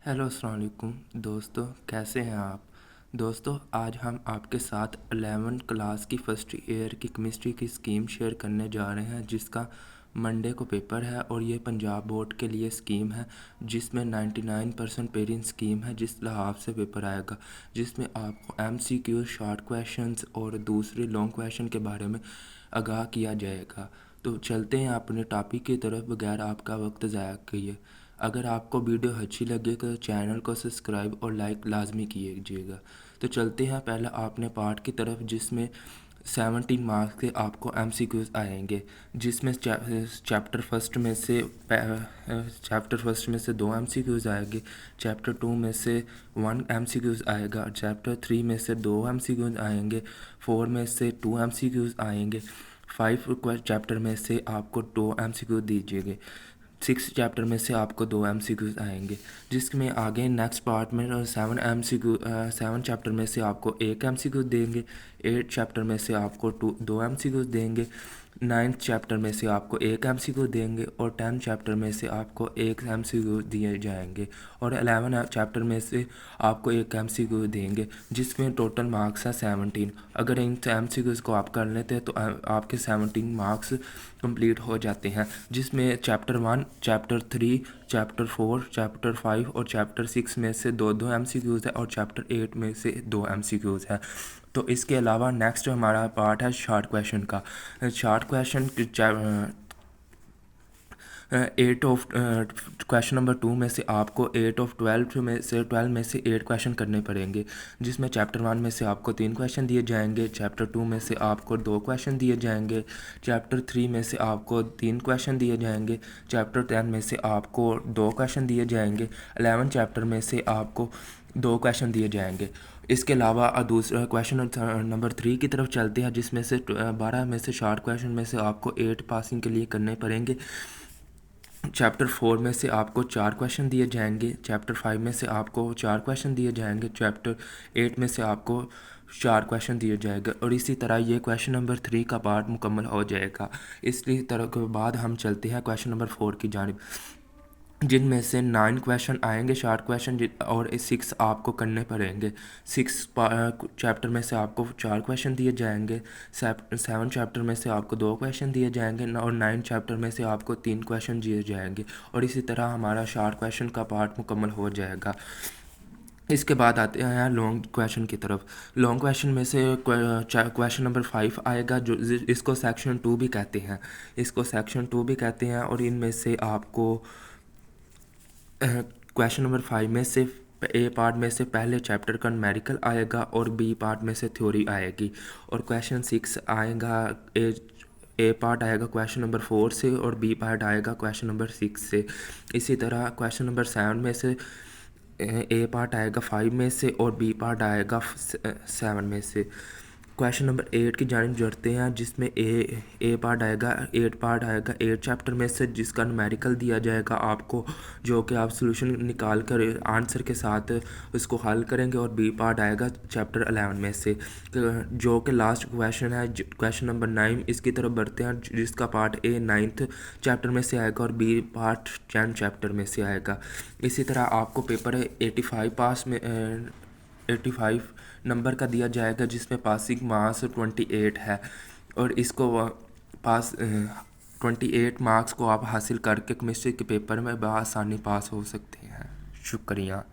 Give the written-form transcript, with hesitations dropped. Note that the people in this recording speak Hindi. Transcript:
हेलो अस्सलाम वालेकुम दोस्तों, कैसे हैं आप। दोस्तों, आज हम आपके साथ 11th क्लास की फ़र्स्ट ईयर की केमिस्ट्री की स्कीम शेयर करने जा रहे हैं, जिसका मंडे को पेपर है। और ये पंजाब बोर्ड के लिए स्कीम है, जिसमें 99% पेरेंट स्कीम है, जिस लिहाज से पेपर आएगा, जिसमें आपको MCQ शॉर्ट क्वेश्चंस और दूसरे लॉन्ग क्वेश्चन के बारे में आगाह किया जाएगा। तो चलते हैं अपने टॉपिक की तरफ बगैर आपका वक्त ज़ाया किए। अगर आपको वीडियो अच्छी लगे तो चैनल को सब्सक्राइब और लाइक लाजमी कीजिएगा। तो चलते हैं पहले आपने पार्ट की तरफ, जिसमें 17 मार्क्स के आपको MCQs आएंगे, जिसमें चैप्टर फर्स्ट में से 2 MCQs आएंगे, चैप्टर 2 में से 1 MCQs आएगा, चैप्टर 3 में से 2 MCQs आएंगे, 4 में से 2 MCQs आएंगे, 5 चैप्टर में से आपको 2 MCQ दीजिएगा, 6 चैप्टर में से आपको 2 MCQs आएंगे, जिसमें आगे नेक्स्ट पार्ट में 7 चैप्टर में से आपको 1 MCQ देंगे, 8 चैप्टर में से आपको 2 MCQ देंगे, 9th चैप्टर में से आपको 1 MCQ देंगे और 10 चैप्टर में से आपको 1 MCQ दिए जाएंगे और 11 चैप्टर में से आपको 1 MCQ देंगे, जिसमें टोटल मार्क्स है 17। अगर इन MCQs को आप कर लेते हैं तो आपके 17 मार्क्स कंप्लीट हो जाते हैं, जिसमें चैप्टर 1, चैप्टर 3, चैप्टर 4, चैप्टर 5 और चैप्टर 6 में से 2-2 MCQs है और चैप्टर 8 में से 2 MCQs है। तो इसके अलावा नेक्स्ट हमारा पार्ट है शॉर्ट क्वेश्चन का। Short question 8 of question number 2 में से आपको 8 ऑफ 12 में से 8 क्वेश्चन करने पड़ेंगे, जिसमें चैप्टर 1 में से आपको 3 क्वेश्चन दिए जाएंगे, चैप्टर 2 में से आपको 2 क्वेश्चन दिए जाएंगे, चैप्टर 3 में से आपको 3 क्वेश्चन दिए जाएंगे, चैप्टर 10 में से आपको 2 क्वेश्चन दिए जाएंगे, 11 चैप्टर में से आपको 2 क्वेश्चन दिए जाएंगे। इसके अलावा दूसरा क्वेश्चन नंबर 3 की तरफ चलते हैं, जिसमें से 12 में से शॉर्ट क्वेश्चन में से आपको 8 पासिंग के लिए करने पड़ेंगे। चैप्टर 4 में से आपको 4 क्वेश्चन दिए जाएंगे, चैप्टर 5 में से आपको 4 क्वेश्चन दिए जाएंगे, चैप्टर 8 में से आपको 4 क्वेश्चन दिए जाएंगे और इसी तरह ये क्वेश्चन नंबर 3 का पार्ट मुकम्मल हो जाएगा। इसी तरह के बाद हम चलते हैं क्वेश्चन नंबर 4 की जानिब, जिनमें से 9 क्वेश्चन आएंगे शॉर्ट क्वेश्चन और 6 आपको करने पड़ेंगे। 6 चैप्टर में से आपको 4 क्वेश्चन दिए जाएंगे, 7 चैप्टर में से आपको 2 क्वेश्चन दिए जाएंगे और 9 चैप्टर में से आपको 3 क्वेश्चन दिए जाएंगे और इसी तरह हमारा शॉर्ट क्वेश्चन का पार्ट मुकम्मल हो जाएगा। इसके बाद आते हैं लॉन्ग क्वेश्चन की तरफ। लॉन्ग क्वेश्चन में से क्वेश्चन नंबर 5 आएगा, जो इसको सेक्शन 2 भी कहते हैं, और इनमें से आपको क्वेश्चन नंबर 5 में से ए पार्ट में से पहले चैप्टर का न्यूमेरिकल आएगा और बी पार्ट में से थ्योरी आएगी और क्वेश्चन 6 आएगा, ए पार्ट आएगा क्वेश्चन नंबर 4 से और बी पार्ट आएगा क्वेश्चन नंबर 6 से। इसी तरह क्वेश्चन नंबर 7 में से ए पार्ट आएगा 5 में से और बी पार्ट आएगा 7 में से। क्वेश्चन नंबर 8 की जानिब बढ़ते हैं, जिसमें ए पार्ट आएगा 8 पार्ट आएगा 8 चैप्टर में से, जिसका न्यूमेरिकल दिया जाएगा आपको, जो कि आप सॉल्यूशन निकाल कर आंसर के साथ उसको हल करेंगे और बी पार्ट आएगा चैप्टर 11 में से, जो कि लास्ट क्वेश्चन है क्वेश्चन नंबर 9। इसकी तरफ बढ़ते हैं, जिसका पार्ट ए 9th चैप्टर में से आएगा और बी पार्ट 10 चैप्टर में से आएगा। इसी तरह आपको पेपर 85 नंबर का दिया जाएगा, जिसमें पासिंग मार्क्स 28 है और इसको 28 मार्क्स को आप हासिल करके केमिस्ट्री के पेपर में बआसानी पास हो सकते हैं। शुक्रिया।